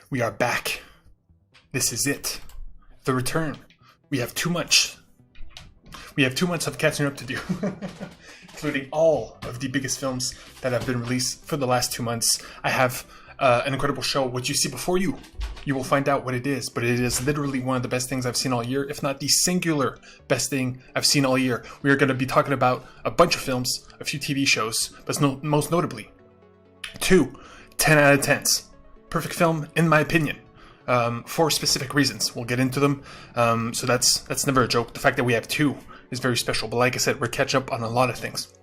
We are back. This is it. The return. We have too much. We have 2 months of catching up to do, including all of the biggest films that have been released for the last 2 months. I have an incredible show. What you see before you, you will find out what it is, but it is literally one of the best things I've seen all year, if not the singular best thing I've seen all year. We are going to be talking about a bunch of films, a few TV shows, but most notably, 2 10 out of 10s. Perfect film, in my opinion. For specific reasons. We'll get into them. So that's never a joke. The fact that we have 2 is very special. But like I said, we're catching up on a lot of things.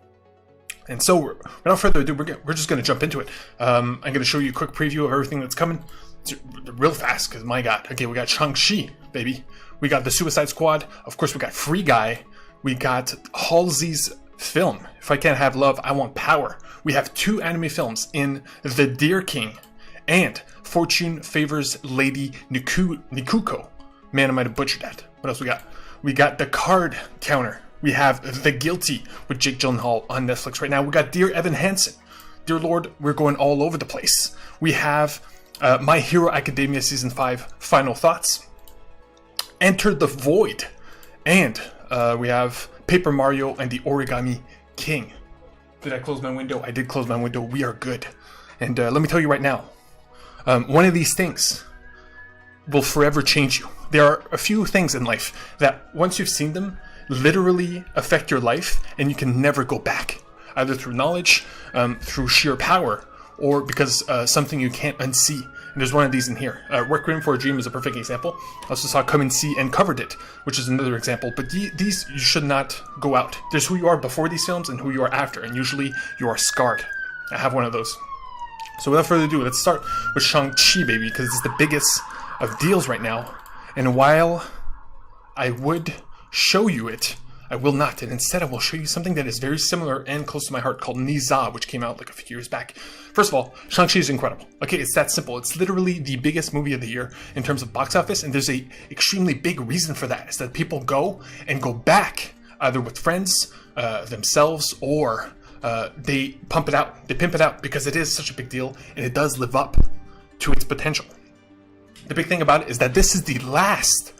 And so, without further ado, we're just going to jump into it. I'm going to show you a quick preview of everything that's coming. It's real fast, because my god. Okay, we got Shang-Chi, baby. We got the Suicide Squad. Of course, we got Free Guy. We got Halsey's film. If I can't have love, I want power. We have 2 anime films in The Deer King and Fortune Favors Lady Nikuko. Man, I might have butchered that. What else we got? We got The Card Counter. We have The Guilty with Jake Gyllenhaal on Netflix right now. We got Dear Evan Hansen. Dear Lord, we're going all over the place. We have My Hero Academia Season 5 Final Thoughts. Enter the Void. And we have Paper Mario and the Origami King. Did I close my window? I did close my window. We are good. And let me tell you right now, one of these things will forever change you. There are a few things in life that once you've seen them, literally affect your life and you can never go back. Either through knowledge, through sheer power, or because something you can't unsee. And there's one of these in here. Requiem for a Dream is a perfect example. I also saw Come and See and Covered It, which is another example. But these, you should not go out. There's who you are before these films and who you are after. And usually you are scarred. I have one of those. So without further ado, let's start with Shang-Chi, baby, because it's the biggest of deals right now. And while I would show you it, I will not. And instead, I will show you something that is very similar and close to my heart called Niza, which came out like a few years back. First of all, Shang-Chi is incredible. Okay, it's that simple. It's literally the biggest movie of the year in terms of box office. And there's a extremely big reason for that. Is that people go and go back either with friends, themselves, or they pump it out. They pimp it out because it is such a big deal and it does live up to its potential. The big thing about it is that this is the last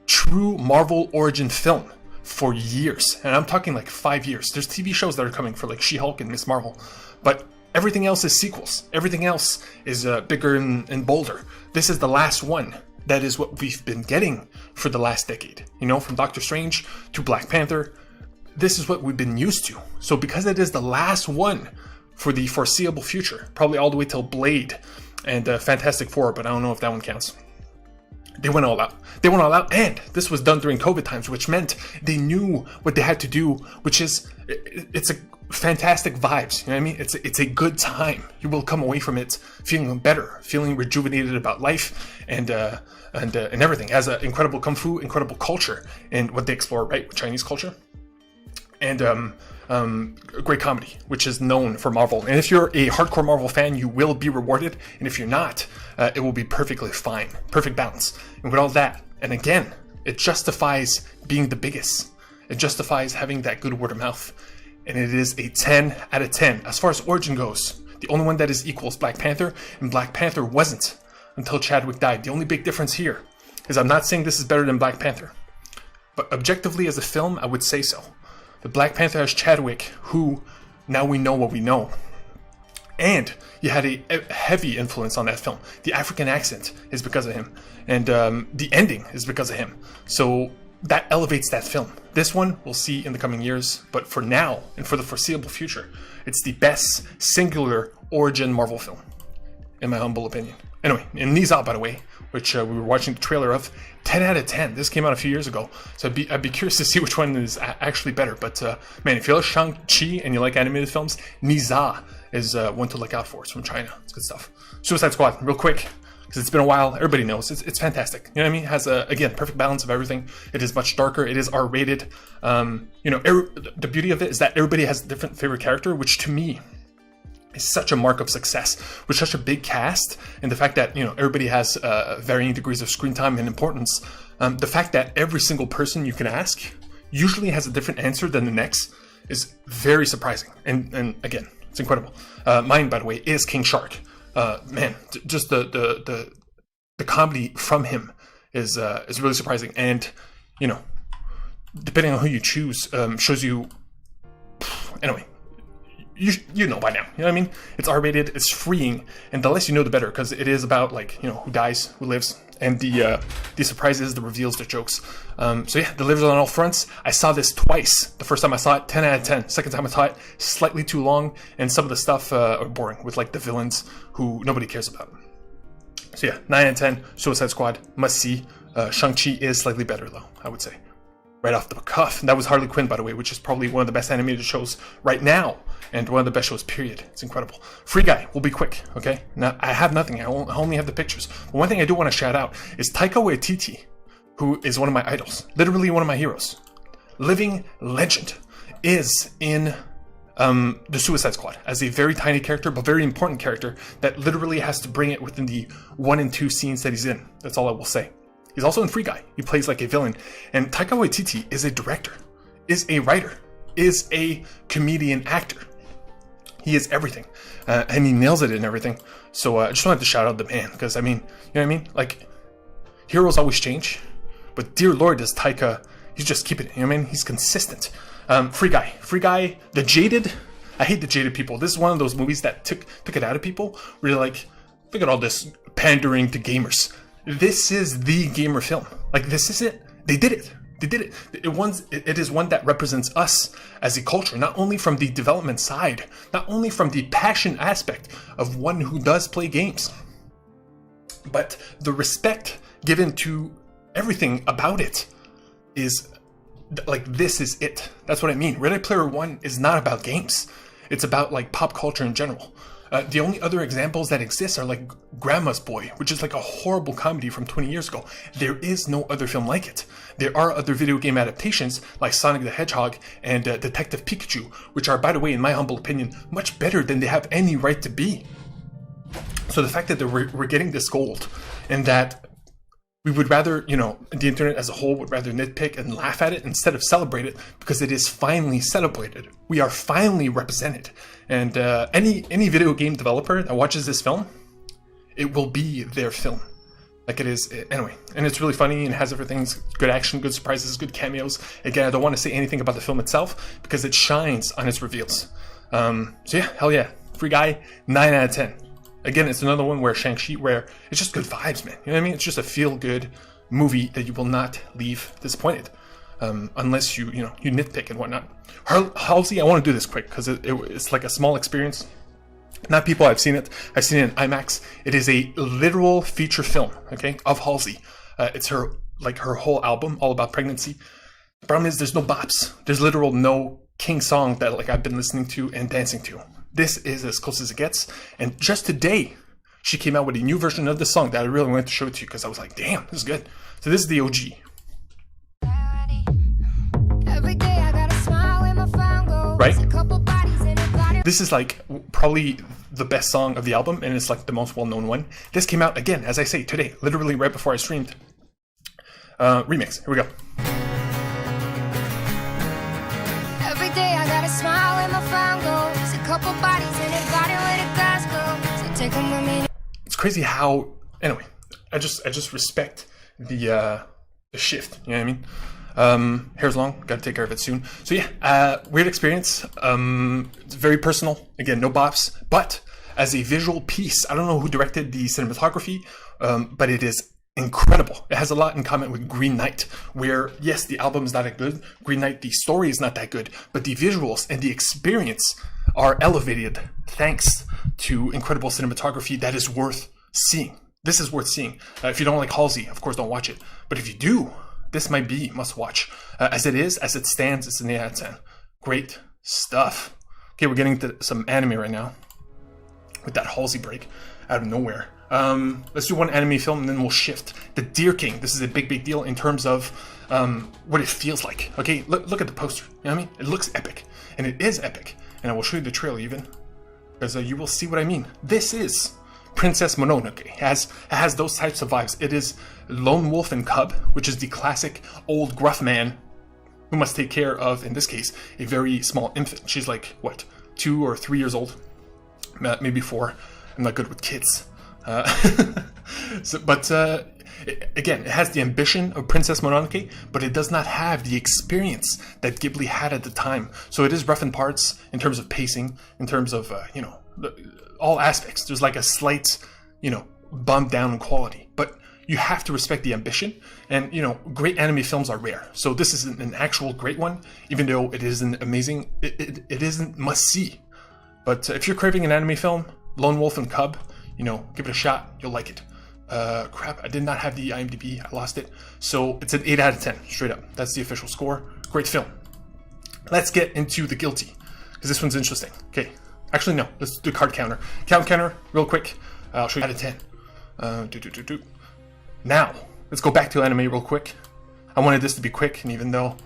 true Marvel origin film for years. And I'm talking like 5 years. There's TV shows that are coming for like She-Hulk and Miss Marvel. But everything else is sequels. Everything else is bigger and bolder. This is the last one. That is what we've been getting for the last decade. You know, from Doctor Strange to Black Panther. This is what we've been used to. So because it is the last one for the foreseeable future, probably all the way till Blade and Fantastic Four, but I don't know if that one counts. They went all out. They went all out, and this was done during COVID times, which meant they knew what they had to do, which is, it's a fantastic vibes. You know what I mean? It's a good time. You will come away from it feeling better, feeling rejuvenated about life, and everything. It has an incredible kung fu, incredible culture, and what they explore, right, with Chinese culture. And great comedy, which is known for Marvel. And if you're a hardcore Marvel fan, you will be rewarded. And if you're not, it will be perfectly fine. Perfect balance. And with all that, and again, it justifies being the biggest. It justifies having that good word of mouth. And it is a 10 out of 10. As far as origin goes, the only one that is equal is Black Panther. And Black Panther wasn't until Chadwick died. The only big difference here is I'm not saying this is better than Black Panther. But objectively as a film, I would say so. The Black Panther has Chadwick, who now we know what we know. And he had a heavy influence on that film. The African accent is because of him. And the ending is because of him. So that elevates that film. This one we'll see in the coming years. But for now, and for the foreseeable future, it's the best singular origin Marvel film, in my humble opinion. Anyway, in Niza, by the way, which we were watching the trailer of, 10 out of 10. This came out a few years ago, so I'd be curious to see which one is actually better. But man, if you like Shang-Chi and you like animated films, Niza is one to look out for. It's from China. It's good stuff. Suicide Squad, real quick, because it's been a while. Everybody knows it's fantastic. You know what I mean? It has again, perfect balance of everything. It is much darker. It is R-rated. You know, the beauty of it is that everybody has a different favorite character, which to me is such a mark of success with such a big cast, and the fact that, you know, everybody has varying degrees of screen time and importance. The fact that every single person you can ask usually has a different answer than the next is very surprising. And again, it's incredible. Mine, by the way, is King Shark. Man, just the comedy from him is really surprising. And you know, depending on who you choose, shows you. Anyway, you know by now. You know what I mean? It's R-rated, it's freeing, and the less you know, the better, because it is about, like, you know, who dies, who lives, and the surprises, the reveals, the jokes. So yeah, delivers on all fronts. I saw this twice. The first time I saw it, 10 out of 10. Second time I saw it, slightly too long, and some of the stuff are boring, with like the villains who nobody cares about. So yeah, 9 out of 10. Suicide Squad, must see. Shang-Chi is slightly better though, I would say. Right off the cuff. And that was Harley Quinn, by the way, which is probably one of the best animated shows right now, and one of the best shows, period. It's incredible. Free Guy, we'll be quick, okay? Now, I have nothing. I only have the pictures. But one thing I do want to shout out is Taika Waititi, who is one of my idols, literally one of my heroes. Living legend, is in the Suicide Squad as a very tiny character, but very important character that literally has to bring it within the 1 and 2 scenes that he's in. That's all I will say. He's also in Free Guy. He plays like a villain. And Taika Waititi is a director, is a writer, is a comedian actor. He is everything. And he nails it in everything. So I just wanted to shout out the man, because, I mean, you know what I mean? Like, heroes always change. But dear Lord, does Taika, he's just keeping it. You know what I mean? He's consistent. Free Guy. Free Guy, the jaded. I hate the jaded people. This is one of those movies that took it out of people. Where you're like, look at all this pandering to gamers. This is the gamer film. Like, this is it. They did it. They did it. It is one that represents us as a culture, not only from the development side, not only from the passion aspect of one who does play games, but the respect given to everything about it is like, this is it. That's what I mean. Ready Player One is not about games. It's about like pop culture in general. The only other examples that exist are like Grandma's Boy, which is like a horrible comedy from 20 years ago. There is no other film like it. There are other video game adaptations like Sonic the Hedgehog and Detective Pikachu, which are, by the way, in my humble opinion, much better than they have any right to be. So the fact that we're getting this gold, and that we would rather, you know, the internet as a whole would rather nitpick and laugh at it instead of celebrate it, because it is finally celebrated. We are finally represented. And any video game developer that watches this film, it will be their film. Like, it is, anyway. And it's really funny and has everything, good action, good surprises, good cameos. Again, I don't want to say anything about the film itself, because it shines on its reveals. So yeah, hell yeah. Free Guy, 9 out of 10. Again, it's another one where Shang-Chi, where it's just good vibes, man. You know what I mean? It's just a feel-good movie that you will not leave disappointed. Unless you nitpick and whatnot. Halsey, I want to do this quick, because it's like a small experience. Not people, I've seen it. I've seen it in IMAX. It is a literal feature film, okay, of Halsey. It's her whole album, all about pregnancy. The problem is there's no bops. There's literal no King song that like I've been listening to and dancing to. This is as close as it gets. And just today, she came out with a new version of the song that I really wanted to show it to you, because I was like, damn, this is good. So this is the OG. Right? This is like probably the best song of the album, and it's like the most well-known one. This came out again, as I say, today, literally right before I streamed. Remix. Here we go. Every day I got a smile when my phone goes. A couple bodies in it, body where the glass goes. So take them with me. It's crazy how. Anyway, I just respect the shift. You know what I mean? Hair's long, gotta take care of it soon. So yeah, weird experience. It's very personal. Again, no bops, but as a visual piece, I don't know who directed the cinematography, but it is incredible. It has a lot in common with Green Knight, where yes, the album is not that good. Green Knight, the story is not that good, but the visuals and the experience are elevated thanks to incredible cinematography that is worth seeing. This is worth seeing. If you don't like Halsey, of course, don't watch it. But if you do, this might be must watch. As it stands, it's an 8 out of 10. Great stuff. Okay, we're getting to some anime right now with that Halsey break out of nowhere. Let's do one anime film and then we'll shift. The Deer King. This is a big deal in terms of what it feels like. Okay, look at the poster. You know what I mean? It looks epic, and it is epic. And I will show you the trailer even, because you will see what I mean. This is Princess Mononoke. It has those types of vibes. It is Lone Wolf and Cub, which is the classic old gruff man who must take care of, in this case, a very small infant. She's like, what, 2 or 3 years old? Maybe 4. I'm not good with kids. Again, it has the ambition of Princess Mononoke, but it does not have the experience that Ghibli had at the time. So it is rough in parts in terms of pacing, in terms of, all aspects. There's like a slight, bump down in quality. But you have to respect the ambition. And, great anime films are rare. So this isn't an actual great one, even though it isn't amazing. It isn't must-see. But if you're craving an anime film, Lone Wolf and Cub, give it a shot. You'll like it. Crap, I did not have the IMDb. I lost it. So it's an 8 out of 10, straight up. That's the official score. Great film. Let's get into The Guilty, because this one's interesting. Okay. Actually, no. Let's do card counter. Count counter, real quick. I'll show you out of 10. Now, let's go back to anime real quick. I wanted this to be quick, and even though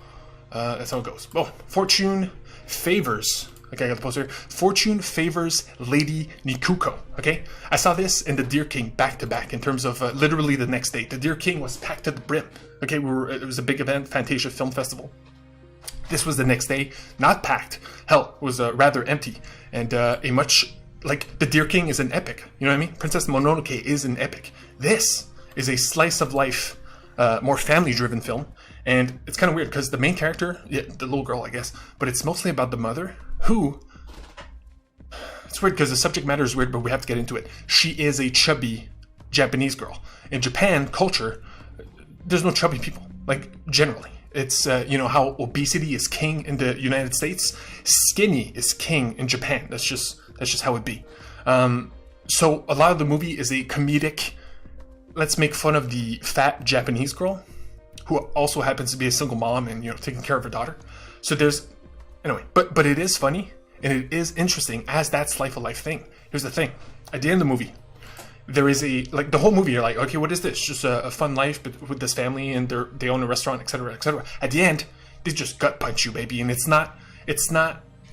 that's how it goes. Oh, Fortune favors... Okay, I got the poster. Fortune favors Lady Nikuko. Okay, I saw this in the Deer King back to back in terms of literally the next day. The Deer King was packed to the brim. Okay, it was a big event, Fantasia Film Festival. This was the next day, not packed. Hell, it was rather empty, and a much like the Deer King is an epic. You know what I mean? Princess Mononoke is an epic. This is a slice of life, more family-driven film. And it's kind of weird because the main character, the little girl, I guess, but it's mostly about the mother who, it's weird because the subject matter is weird, but we have to get into it. She is a chubby Japanese girl. In Japan culture, there's no chubby people, like generally. It's, how obesity is king in the United States, skinny is king in Japan. That's just how it be. So a lot of the movie is a comedic, let's make fun of the fat Japanese girl, who also happens to be a single mom and, taking care of her daughter. So there's, anyway, but it is funny and it is interesting as that slice of life thing. Here's the thing. At the end of the movie, there is the whole movie, you're like, okay, what is this? Just a fun life but with this family and they own a restaurant, etc., etc. At the end, they just gut punch you, baby. And it's not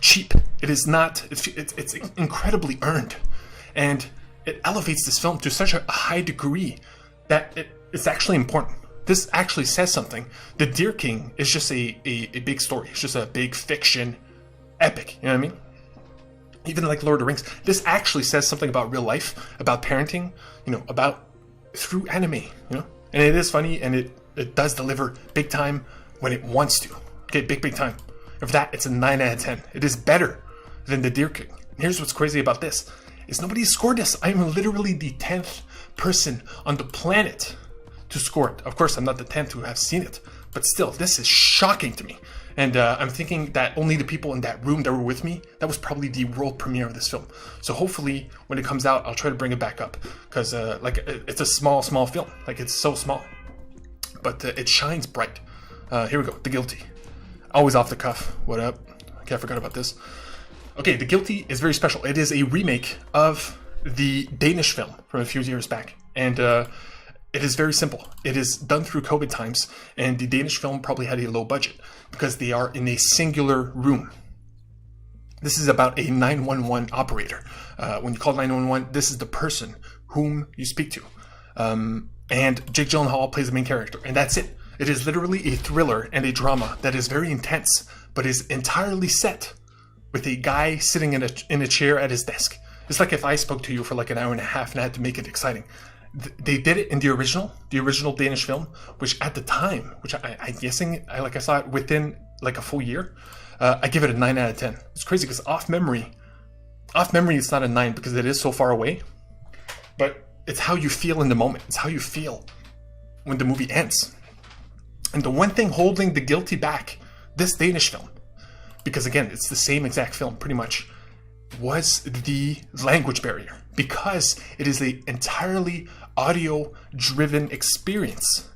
cheap. It is not, it's incredibly earned. And it elevates this film to such a high degree that it's actually important. This actually says something. The Deer King is just a big story. It's just a big fiction epic. You know what I mean? Even like Lord of the Rings. This actually says something about real life, about parenting, about through anime, And it is funny and it does deliver big time when it wants to. Okay, big time. For that, it's a 9 out of 10. It is better than the Deer King. And here's what's crazy about this. Is nobody scored this. I am literally the 10th person on the planet to score it. Of course, I'm not the 10th who have seen it, but still, this is shocking to me. And I'm thinking that only the people in that room that were with me, that was probably the world premiere of this film. So hopefully, when it comes out, I'll try to bring it back up. Because, it's a small film. Like, it's so small. But it shines bright. Here we go. The Guilty. Always off the cuff. What up? Okay, I forgot about this. Okay, The Guilty is very special. It is a remake of the Danish film from a few years back. And, it is very simple. It is done through COVID times, and the Danish film probably had a low budget because they are in a singular room. This is about a 911 operator. When you call 911, this is the person whom you speak to. And Jake Gyllenhaal plays the main character, and that's it. It is literally a thriller and a drama that is very intense, but is entirely set with a guy sitting in a chair at his desk. It's like if I spoke to you for like an hour and a half and I had to make it exciting. They did it in the original Danish film, which at the time, which I'm guessing, I saw it within like a full year. I give it a 9 out of 10. It's crazy because off memory, it's not a 9 because it is so far away. But it's how you feel in the moment. It's how you feel when the movie ends. And the one thing holding The Guilty back, this Danish film, because again, it's the same exact film pretty much, was the language barrier. Because it is an entirely audio-driven experience.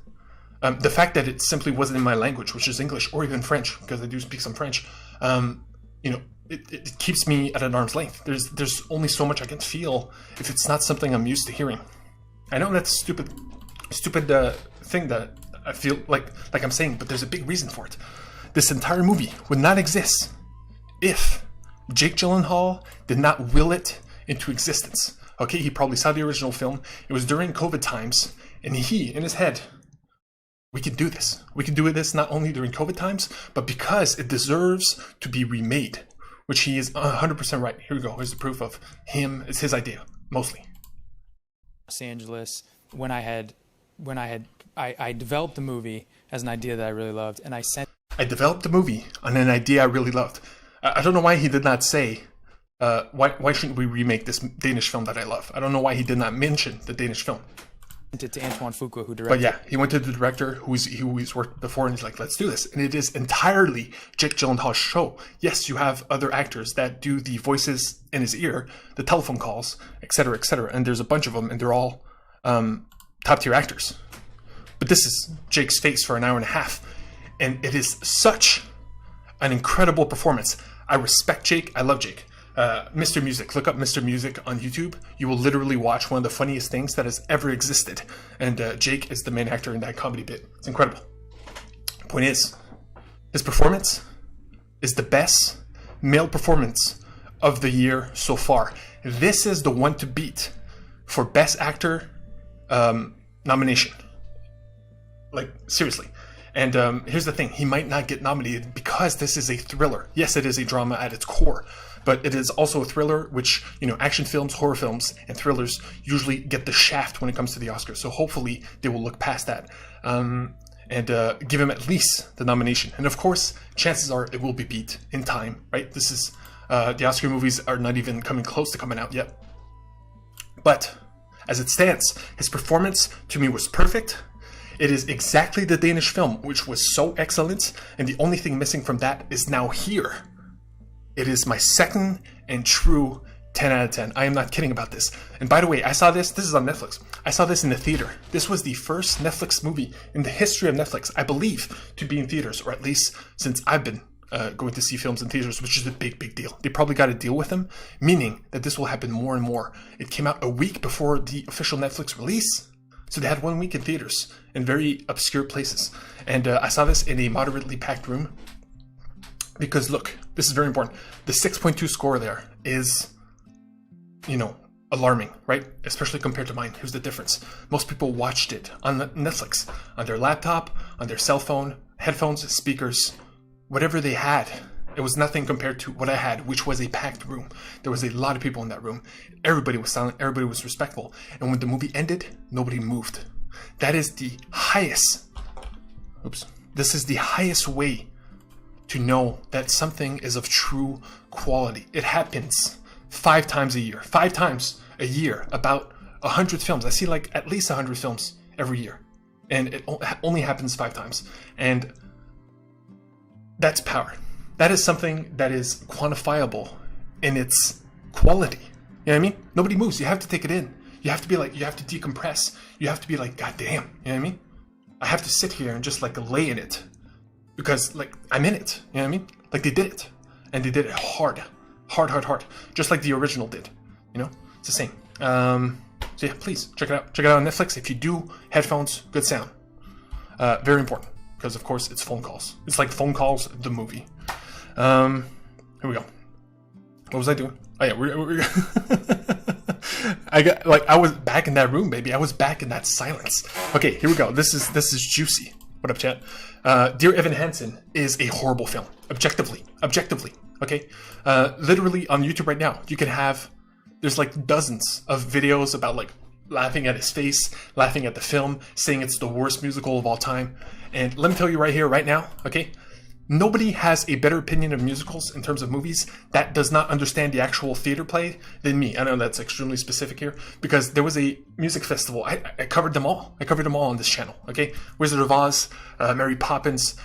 The fact that it simply wasn't in my language, which is English or even French, because I do speak some French, it keeps me at an arm's length. There's only so much I can feel if it's not something I'm used to hearing. I know that's stupid thing that I feel like I'm saying, but there's a big reason for it. This entire movie would not exist if Jake Gyllenhaal did not will it into existence. Okay, he probably saw the original film. It was during COVID times, and he, in his head, we can do this. We can do this not only during COVID times, but because it deserves to be remade, which he is 100% right. Here we go. Here's the proof of him. It's his idea. mostly. Los Angeles when I developed the movie as an idea that I really loved, and I developed the movie on an idea I really loved. I don't know why he did not say, why shouldn't we remake this Danish film that I love? I don't know why he did not mention the Danish film. it to Antoine Fuqua, who directed. But yeah, he went to the director who's worked before, and he's like, let's do this. And it is entirely Jake Gyllenhaal's show. Yes, you have other actors that do the voices in his ear, the telephone calls, etc., etc. And there's a bunch of them, and they're all top tier actors. But this is Jake's face for an hour and a half. And it is such an incredible performance. I respect Jake. I love Jake. Mr. Music. Look up Mr. Music on YouTube. You will literally watch one of the funniest things that has ever existed. And Jake is the main actor in that comedy bit. It's incredible. Point is, his performance is the best male performance of the year so far. This is the one to beat for Best Actor nomination. Like, seriously. And here's the thing. He might not get nominated because this is a thriller. Yes, it is a drama at its core. But it is also a thriller, which, you know, action films, horror films, and thrillers usually get the shaft when it comes to the Oscars. So hopefully they will look past that and give him at least the nomination. And of course, chances are it will be beat in time, right? This is, the Oscar movies are not even coming close to coming out yet. But as it stands, his performance to me was perfect. It is exactly the Danish film, which was so excellent. And the only thing missing from that is now here. It is my second and true 10 out of 10. I am not kidding about this. And by the way, I saw this is on Netflix. I saw this in the theater. This was the first Netflix movie in the history of Netflix, I believe, to be in theaters, or at least since I've been going to see films in theaters, which is a big, big deal. They probably got a deal with them, meaning that this will happen more and more. It came out a week before the official Netflix release, so they had 1 week in theaters in very obscure places. And I saw this in a moderately packed room. Because look, this is very important. The 6.2 score there is, you know, alarming, right? Especially compared to mine. Here's the difference. Most people watched it on Netflix, on their laptop, on their cell phone, headphones, speakers, whatever they had. It was nothing compared to what I had, which was a packed room. There was a lot of people in that room. Everybody was silent. Everybody was respectful. And when the movie ended, nobody moved. That is the highest. This is the highest way to know that something is of true quality. It happens 5 times a year. 5 times a year, about 100 films. I see like at least 100 films every year. And it only happens 5 times. And that's power. That is something that is quantifiable in its quality. You know what I mean? Nobody moves. You have to take it in. You have to be like, you have to decompress. You have to be like, God damn. You know what I mean? I have to sit here and just like lay in it. Because, like, I'm in it. You know what I mean? Like, they did it. And they did it hard. Hard. Just like the original did. You know? It's the same. So, yeah, please, check it out. Check it out on Netflix. If you do, headphones, good sound. Very important. Because, of course, it's phone calls. It's like Phone Calls, the movie. Here we go. What was I doing? Oh, yeah, we're I was back in that room, baby. I was back in that silence. Okay, here we go. This is juicy. What up, chat? Dear Evan Hansen is a horrible film. Objectively. Okay? Literally on YouTube right now, you can have, there's like dozens of videos about like laughing at his face, laughing at the film, saying it's the worst musical of all time. And let me tell you right here, right now, okay? Nobody has a better opinion of musicals in terms of movies that does not understand the actual theater play than me. I know that's extremely specific here because there was a music festival. I covered them all. I covered them all on this channel, okay? Wizard of Oz, Mary Poppins,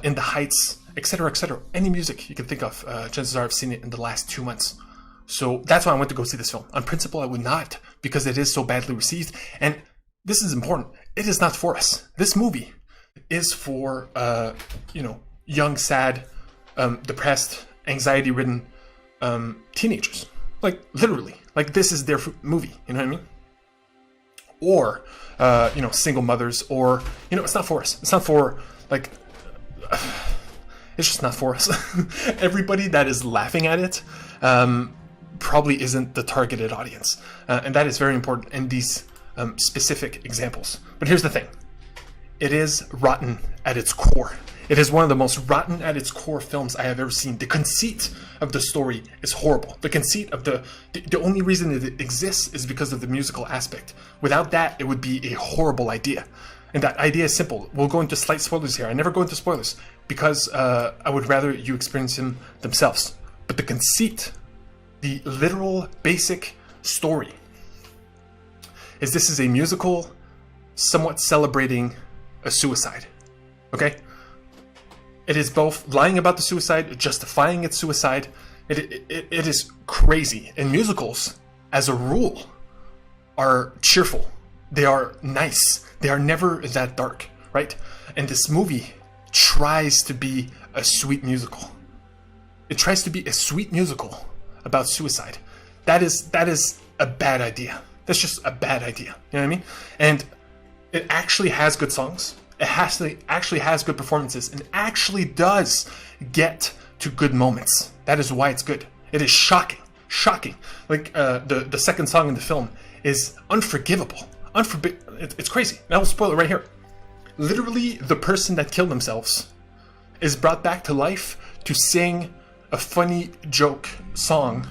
In the Heights, etc., etc. Any music you can think of, chances are I've seen it in the last 2 months. So that's why I went to go see this film. On principle, I would not because it is so badly received. And this is important. It is not for us. This movie is for, you know, young, sad, depressed, anxiety-ridden teenagers. Like, literally. Like, this is their movie. You know what I mean? Or, you know, single mothers. Or, you know, it's not for us. It's not for, like... it's just not for us. Everybody that is laughing at it probably isn't the targeted audience. And that is very important in these specific examples. But here's the thing. It is rotten at its core. It is one of the most rotten at its core films I have ever seen. The conceit of the story is horrible. The conceit of the only reason it exists is because of the musical aspect. Without that, it would be a horrible idea. And that idea is simple. We'll go into slight spoilers here. I never go into spoilers because I would rather you experience them themselves. But the conceit, the literal basic story, is this is a musical somewhat celebrating a suicide. Okay? It is both lying about the suicide, justifying its suicide. It is crazy. And musicals, as a rule, are cheerful. They are nice. They are never that dark, right? And this movie tries to be a sweet musical. It tries to be a sweet musical about suicide. That is a bad idea. That's just a bad idea. You know what I mean? And it actually has good songs. It actually has good performances and actually does get to good moments. That is why it's good. It is shocking. Like the second song in the film is unforgivable. It's crazy. And I will spoil it right here. Literally, the person that killed themselves is brought back to life to sing a funny joke song,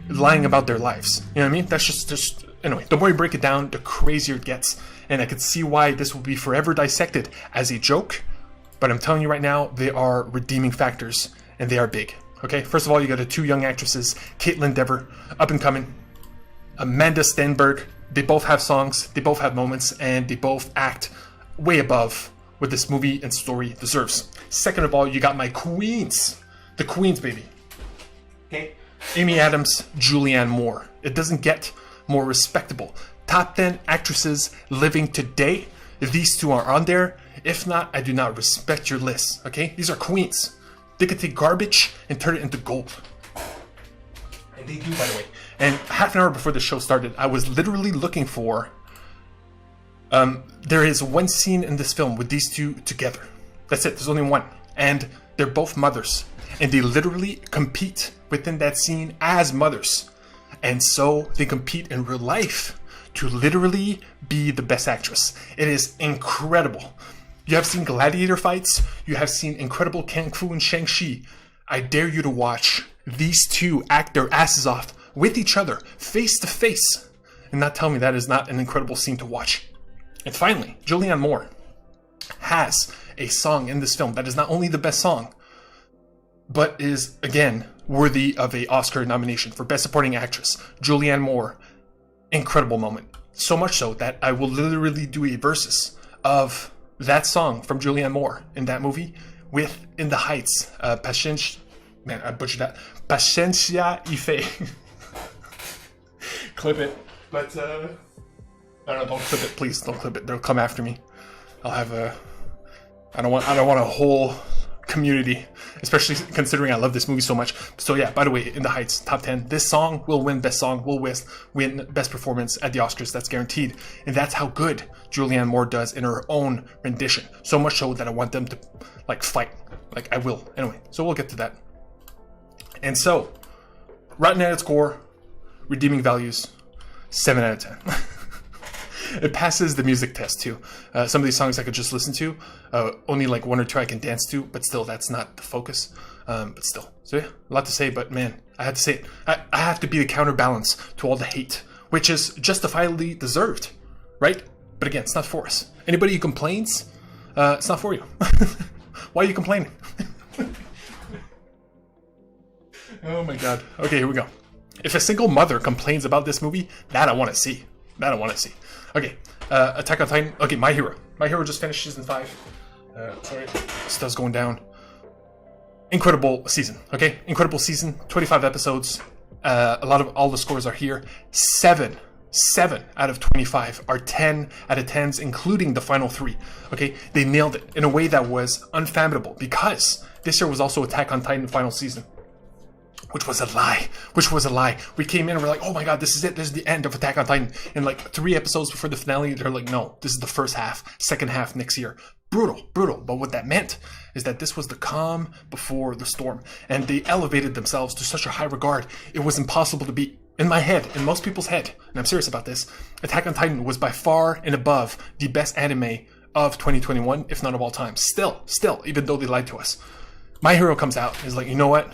lying about their lives. You know what I mean? That's just anyway. The more you break it down, the crazier it gets. And I could see why this will be forever dissected as a joke. But I'm telling you right now, they are redeeming factors, and they are big. Okay? First of all, you got the two young actresses, Caitlin Dever, up and coming, Amanda Stenberg. They both have songs, they both have moments, and they both act way above what this movie and story deserves. Second of all, you got my queens. The queens, baby. Okay? Amy Adams, Julianne Moore. It doesn't get more respectable. Top 10 actresses living today. If these two are on there, if not, I do not respect your list. Okay? These are queens. They could take garbage and turn it into gold. And they do, by the way. And half an hour before the show started, I was literally looking for... there is one scene in this film with these two together. That's it. There's only one. And they're both mothers. And they literally compete within that scene as mothers. And so they compete in real life to literally be the best actress. It is incredible. You have seen gladiator fights. You have seen incredible Kung Fu and Shang-Chi. I dare you to watch these two act their asses off with each other, face to face, and not tell me that is not an incredible scene to watch. And finally, Julianne Moore has a song in this film that is not only the best song, but is, again, worthy of an Oscar nomination for Best Supporting Actress. Julianne Moore, incredible moment. So much so that I will literally do a versus of that song from Julianne Moore in that movie with In the Heights, Paciencia, man, I butchered that, Paciencia y Fe. Clip it, but no, don't clip it, please. Don't clip it. They'll come after me. I'll have I don't want a whole community, especially considering I love this movie so much. So yeah, by the way, In the Heights, top 10. This song will win best song. Will win best performance at the Oscars. That's guaranteed, and that's how good Julianne Moore does in her own rendition. So much so that I want them to like fight. Like I will. Anyway, so we'll get to that. And so, rotten at its core. Redeeming values, 7 out of 10. It passes the music test too. Some of these songs I could just listen to. Only like one or two I can dance to, but still that's not the focus. But still. So yeah, a lot to say, but man, I had to say it. I have to be the counterbalance to all the hate, which is justifiably deserved, right? But again, it's not for us. Anybody who complains, it's not for you. Why are you complaining? Oh my god. Okay, here we go. If a single mother complains about this movie, that I want to see. Okay, Attack on Titan. Okay, My Hero. My Hero just finished season 5. Sorry, stuff's going down. Incredible season. Okay, incredible season. 25 episodes. All the scores are here. 7 out of 25 are 10 out of 10s, including the final 3. Okay, they nailed it in a way that was unfathomable because this year was also Attack on Titan final season. Which was a lie. We came in and we're like, oh my god, this is it. This is the end of Attack on Titan. And like 3 episodes before the finale, they're like, no, this is the first half, second half next year. Brutal. But what that meant is that this was the calm before the storm. And they elevated themselves to such a high regard, it was impossible to beat. In my head, in most people's head, and I'm serious about this, Attack on Titan was by far and above the best anime of 2021, if not of all time. Still, even though they lied to us. My Hero comes out, is like, you know what?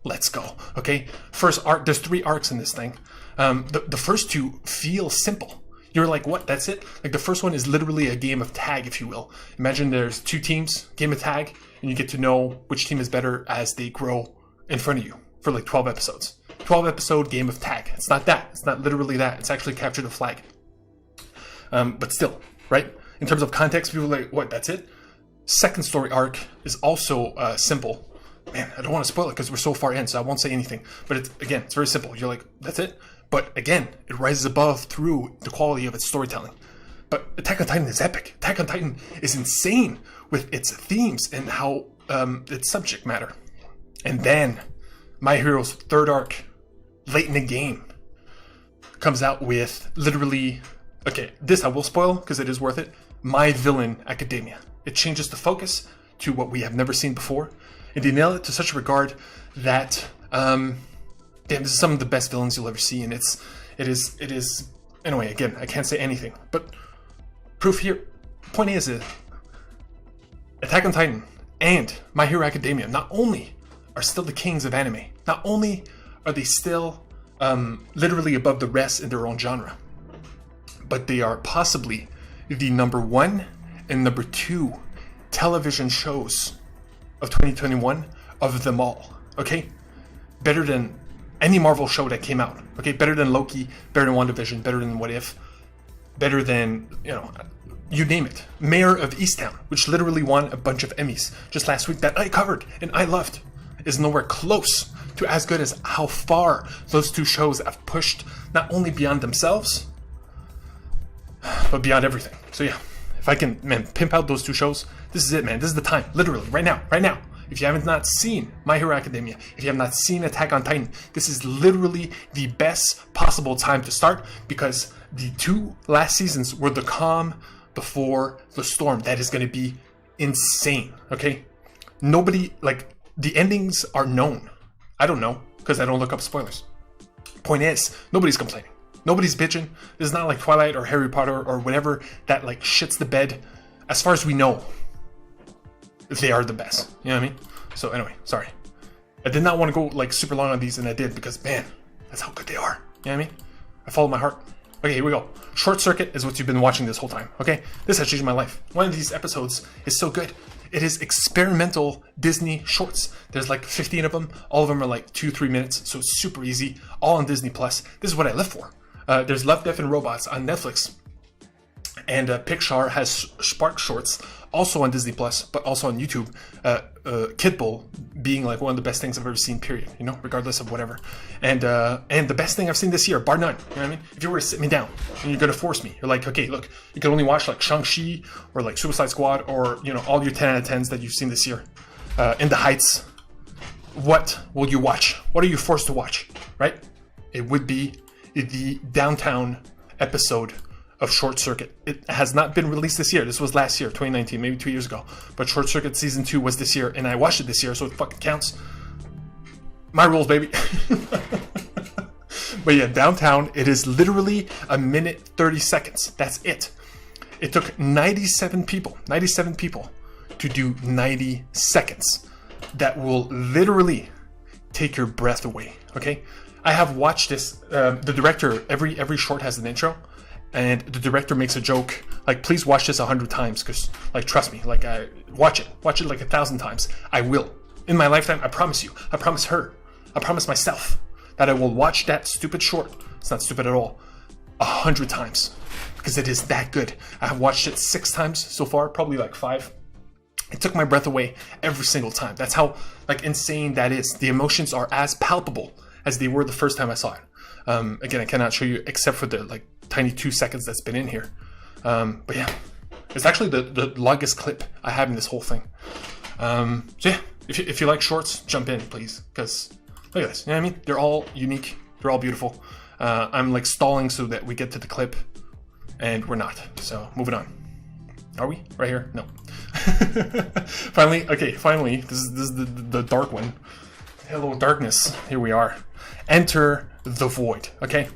Let's go, okay? First arc, there's 3 arcs in this thing. The first 2 feel simple. You're like, what, that's it? Like, the first one is literally a game of tag, if you will. Imagine there's 2 teams, game of tag, and you get to know which team is better as they grow in front of you for like 12 episodes. 12 episode game of tag. It's not that. It's not literally that. It's actually capture the flag. But still, right? In terms of context, people are like, what, that's it? Second story arc is also simple. Man, I don't want to spoil it because we're so far in, so I won't say anything. But it's very simple. You're like, that's it? But again, it rises above through the quality of its storytelling. But Attack on Titan is epic. Attack on Titan is insane with its themes and how its subject matter. And then My Hero's third arc, late in the game, comes out with literally, okay, this I will spoil because it is worth it, My Villain Academia. It changes the focus to what we have never seen before. And they nail it to such a regard that, damn, this is some of the best villains you'll ever see. And it is, anyway, again, I can't say anything. But proof here, point is, Attack on Titan and My Hero Academia not only are still the kings of anime, not only are they still literally above the rest in their own genre, but they are possibly the number 1 and number 2 television shows of 2021 of them all, okay? Better than any Marvel show that came out, okay? Better than Loki, better than WandaVision, better than What If, better than, you name it. Mayor of Easttown, which literally won a bunch of Emmys just last week that I covered and I loved, is nowhere close to as good as how far those 2 shows have pushed not only beyond themselves, but beyond everything. So yeah, if I can, man, pimp out those 2 shows, this is it, man. This is the time, literally, right now. If you haven't not seen My Hero Academia, if you have not seen Attack on Titan, this is literally the best possible time to start, because the 2 last seasons were the calm before the storm. That is going to be insane, okay? Nobody, like, the endings are known. I don't know, because I don't look up spoilers. Point is, nobody's complaining. Nobody's bitching. This is not like Twilight or Harry Potter or whatever that, like, shits the bed. As far as we know, they are the best. You know what I mean? So anyway, sorry. I did not want to go, like, super long on these, and I did, because, man, that's how good they are. You know what I mean? I followed my heart. Okay, here we go. Short Circuit is what you've been watching this whole time, okay? This has changed my life. One of these episodes is so good. It is experimental Disney shorts. There's like 15 of them. All of them are like 2-3 minutes, so it's super easy. All on Disney Plus. This is what I live for. There's Love, Death, and Robots on Netflix. And Pixar has Spark Shorts, also on Disney Plus, but also on YouTube. Kid Bull being like one of the best things I've ever seen, period, regardless of whatever. And the best thing I've seen this year, bar none, you know what I mean? If you were to sit me down and you're gonna force me, you're like, okay, look, you can only watch like Shang-Chi or like Suicide Squad or, all your 10 out of 10s that you've seen this year. In the Heights, what will you watch? What are you forced to watch, right? It would be the Downtown episode of Short Circuit. It has not been released this year. This was last year, 2019, maybe 2 years ago. But Short Circuit Season 2 was this year, and I watched it this year, so it fucking counts. My rules, baby. But yeah, Downtown, it is literally 1:30 seconds. That's it. It took 97 people to do 90 seconds. That will literally take your breath away, okay? I have watched this. The director, every short has an intro. And the director makes a joke, like, please watch this 100 times, because, like, trust me, like, watch it like 1,000 times. I will. In my lifetime, I promise you, I promise her, I promise myself that I will watch that stupid short, it's not stupid at all, 100 times, because it is that good. I have watched it 6 times so far, probably like 5. It took my breath away every single time. That's how, like, insane that is. The emotions are as palpable as they were the first time I saw it. Again, I cannot show you except for the, like, tiny 2 seconds that's been in here. But yeah, it's actually the longest clip I have in this whole thing. So yeah, if you like shorts, jump in, please. Because look at this, you know what I mean? They're all unique. They're all beautiful. I'm like stalling so that we get to the clip, and we're not. So moving on. Are we? Right here? No. Finally, this is the dark one. Hello, darkness. Here we are. Enter the Void, okay?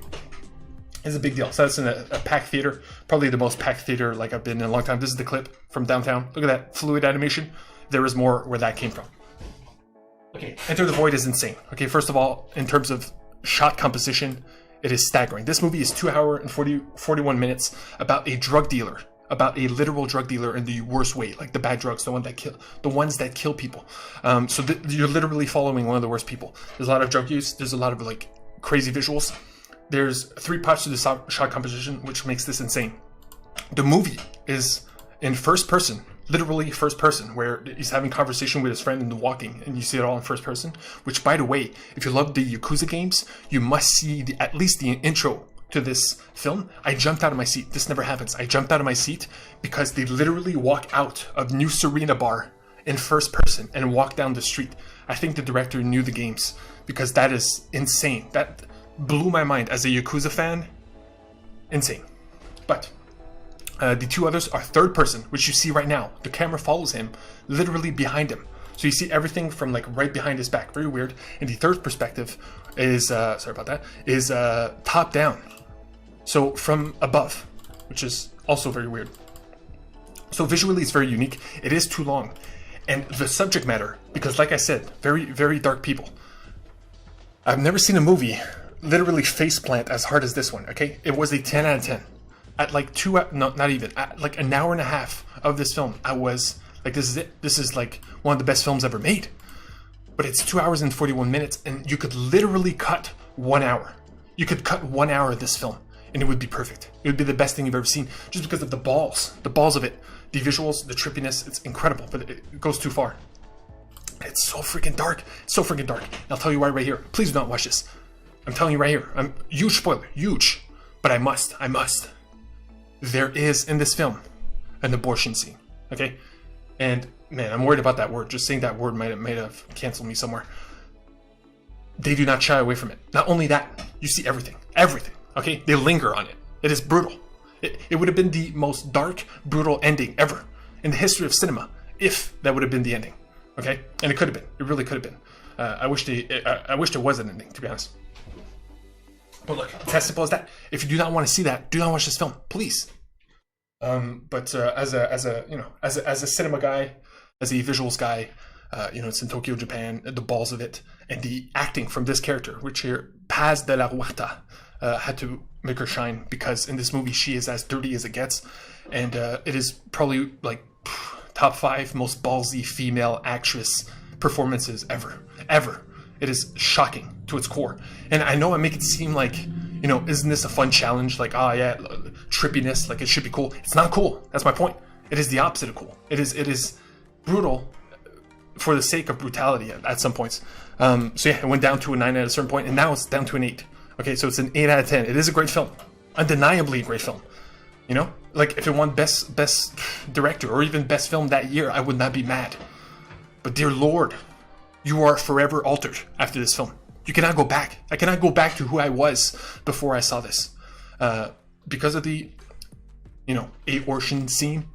It's a big deal. So that's in a packed theater, probably the most packed theater like I've been in a long time. This is the clip from downtown. Look at that fluid animation. There is more where that came from. Okay, Enter the Void is insane. Okay, first of all, in terms of shot composition, it is staggering. This movie is 2 hours and 41 minutes about a drug dealer, about a literal drug dealer in the worst way, like the bad drugs, the ones that kill people. So you're literally following one of the worst people. There's a lot of drug use. There's a lot of like crazy visuals. There's 3 parts to the shot composition, which makes this insane. The movie is in first person, literally first person, where he's having conversation with his friend and walking, and you see it all in first person. Which, by the way, if you love the Yakuza games, you must see at least the intro to this film. I jumped out of my seat. This never happens. I jumped out of my seat because they literally walk out of New Serena Bar in first person and walk down the street. I think the director knew the games, because that is insane. That blew my mind as a Yakuza fan. Insane. But the 2 others are third person, which you see right now. The camera follows him literally behind him, so you see everything from like right behind his back. Very weird. And the third perspective is top down, so from above, which is also very weird. So visually it's very unique. It is too long, and the subject matter, because like I said, very, very dark people. I've never seen a movie literally faceplant as hard as this one. Okay, it was a 10 out of 10. At like not even, at like an hour and a half of this film, I was like, this is it. This is like one of the best films ever made. But it's 2 hours and 41 minutes, and you could literally cut 1 hour. You could cut 1 hour of this film, and it would be perfect. It would be the best thing you've ever seen, just because of the balls of it, the visuals, the trippiness. It's incredible, but it goes too far. It's so freaking dark. It's so freaking dark. And I'll tell you why right here. Please do not watch this. I'm telling you right here. Huge spoiler, huge. But I must. There is in this film an abortion scene. Okay, and man, I'm worried about that word. Just saying that word might have canceled me somewhere. They do not shy away from it. Not only that, you see everything. Okay, they linger on it. It is brutal. It would have been the most dark, brutal ending ever in the history of cinema if that would have been the ending. Okay, and it could have been. It really could have been. I wish there was an ending, to be honest. But look, it's as simple as that. If you do not want to see that, do not watch this film, please. But as a cinema guy, as a visuals guy, it's in Tokyo, Japan. The balls of it, and the acting from this character, which here Paz de la Huerta, had to make her shine, because in this movie she is as dirty as it gets, and it is probably like top 5 most ballsy female actress performances ever. It is shocking to its core. And I know I make it seem like, isn't this a fun challenge? Like, trippiness, like it should be cool. It's not cool. That's my point. It is the opposite of cool. It is brutal for the sake of brutality at some points. So yeah, it went down to a 9 at a certain point, and now it's down to an 8. Okay, so it's an 8 out of 10. It is a great film. Undeniably a great film. Like if it won best director or even best film that year, I would not be mad. But dear Lord, you are forever altered after this film. You cannot go back. I cannot go back to who I was before I saw this. Because of the, abortion scene,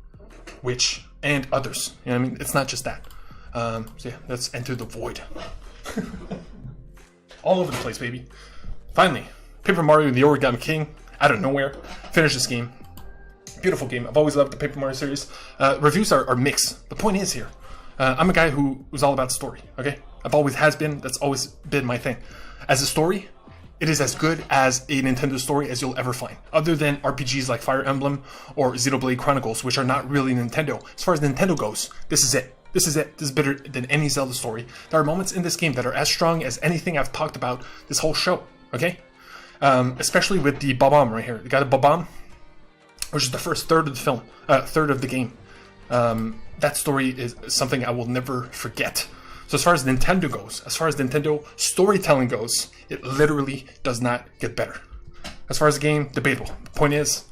and others. It's not just that. So yeah, let's Enter the Void. All over the place, baby. Finally, Paper Mario the Origami King, out of nowhere. Finish this game. Beautiful game. I've always loved the Paper Mario series. Reviews are mixed. The point is here, I'm a guy who was all about story, okay? I've always has been. That's always been my thing. As a story, it is as good as a Nintendo story as you'll ever find. Other than RPGs like Fire Emblem or Xenoblade Chronicles, which are not really Nintendo. As far as Nintendo goes, this is it. This is better than any Zelda story. There are moments in this game that are as strong as anything I've talked about this whole show, okay? Especially with the Bob-omb right here. You got a Bob-omb, which is the first third of the film, third of the game. That story is something I will never forget. So as far as Nintendo goes, as far as Nintendo storytelling goes, it literally does not get better. As far as the game, debatable. The point is,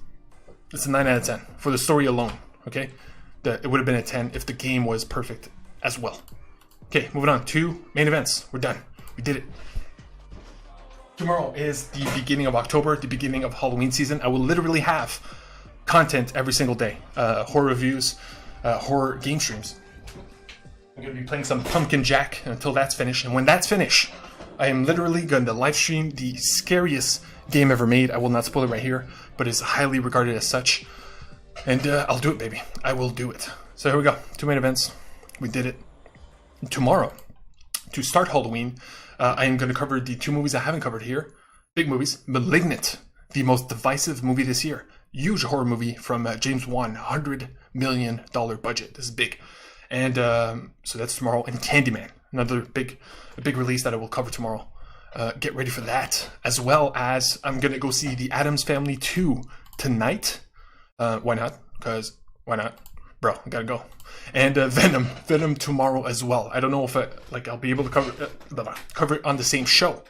it's a 9 out of 10 for the story alone, okay? It would have been a 10 if the game was perfect as well. Okay, moving on to main events. We're done. We did it. Tomorrow is the beginning of October, the beginning of Halloween season. I will literally have content every single day. Horror reviews, horror game streams. I'm going to be playing some Pumpkin Jack until that's finished. And when that's finished, I am literally going to live stream the scariest game ever made. I will not spoil it right here, but it's highly regarded as such. And I'll do it, baby. I will do it. So here we go. 2 main events. We did it. Tomorrow, to start Halloween, I am going to cover the 2 movies I haven't covered here. Big movies. Malignant, the most divisive movie this year. Huge horror movie from James Wan. $100 million budget. This is big. And so that's tomorrow. And Candyman, another big release that I will cover tomorrow. Get ready for that. As well as I'm going to go see The Addams Family 2 tonight. Why not? Because why not? Bro, I gotta go. And Venom tomorrow as well. I don't know if I'll be able to cover it on the same show.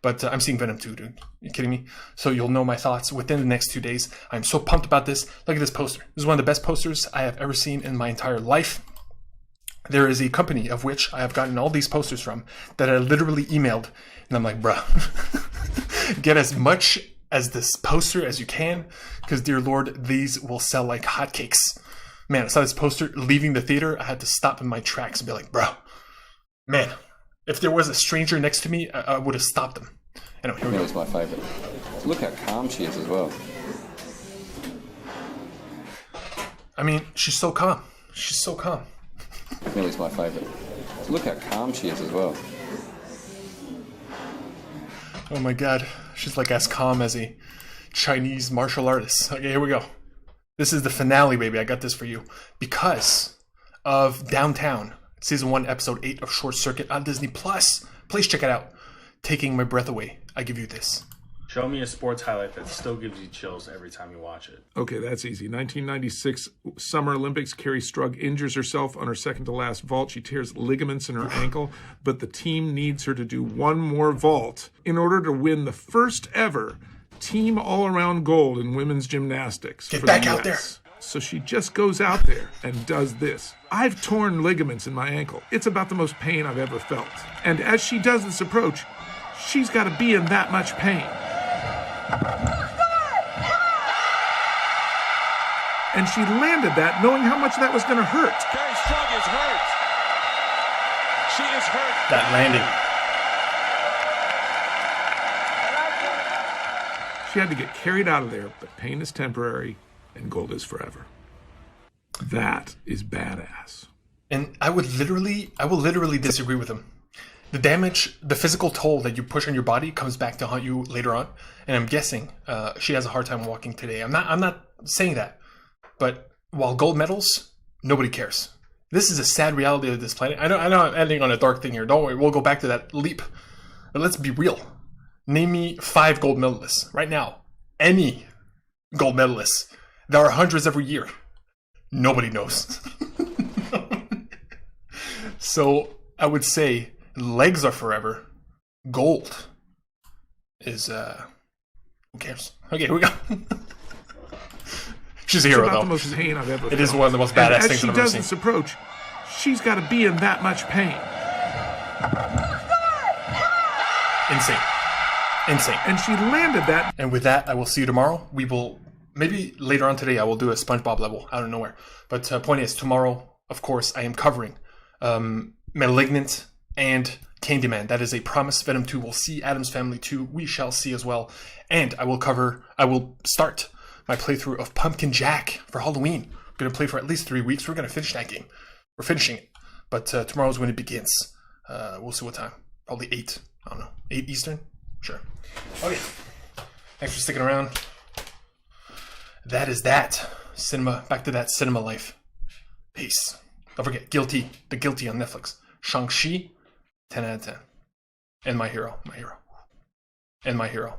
But I'm seeing Venom 2, dude. You kidding me? So you'll know my thoughts within the next 2 days. I'm so pumped about this. Look at this poster. This is one of the best posters I have ever seen in my entire life. There is a company of which I have gotten all these posters from that I literally emailed. And I'm like, bruh, get as much as this poster as you can. Because, dear Lord, these will sell like hotcakes. Man, I saw this poster leaving the theater. I had to stop in my tracks and be like, bro, man, if there was a stranger next to me, I would have stopped them. Anyway, here we go. Millie's my favourite. Look how calm she is as well. I mean, she's so calm. She's so calm. Millie's my favourite. Look how calm she is as well. Oh my god. She's like as calm as a Chinese martial artist. Okay, here we go. This is the finale, baby. I got this for you. Because of Downtown, Season 1, Episode 8 of Short Circuit on Disney+. Please check it out. Taking my breath away. I give you this. Show me a sports highlight that still gives you chills every time you watch it. Okay, that's easy. 1996 Summer Olympics, Carrie Strug injures herself on her second-to-last vault. She tears ligaments in her ankle, but the team needs her to do one more vault in order to win the first ever team all-around gold in women's gymnastics. Get back out there. So she just goes out there and does this. I've torn ligaments in my ankle. It's about the most pain I've ever felt. And as she does this approach, she's got to be in that much pain. And she landed that knowing how much that was going to hurt. Carrie Strug is hurt. She is hurt. That landing. She had to get carried out of there, but pain is temporary and gold is forever. That is badass. And I will literally disagree with him. The damage, the physical toll that you push on your body comes back to haunt you later on. And I'm guessing she has a hard time walking today. I'm not saying that. But while gold medals, nobody cares. This is a sad reality of this planet. I know I'm ending on a dark thing here. Don't worry, we'll go back to that leap. But let's be real. Name me 5 gold medalists right now. Any gold medalists. There are hundreds every year. Nobody knows. So I would say legs are forever. Gold is who cares? Okay, here we go. She's a hero, it's about though. the most pain I've ever It is felt. one of the most badass and things I've as she ever does seen. this approach, she's got to be in that much pain. Insane. And she landed that. And with that, I will see you tomorrow. We will, maybe later on today, I will do a SpongeBob level out of nowhere. But point is, tomorrow, of course, I am covering Malignant and Candyman. That is a promise. Venom 2 will see. Addams Family 2 we shall see as well. And I will start my playthrough of Pumpkin Jack for Halloween. I'm going to play for at least 3 weeks. We're going to finish that game. We're finishing it. But tomorrow's when it begins. We'll see what time. Probably 8. I don't know. 8 Eastern? Sure. Okay. Thanks for sticking around. That is that. Cinema. Back to that cinema life. Peace. Don't forget, Guilty. The Guilty on Netflix. Shang-Chi. 10 out of 10. And my hero. And my hero.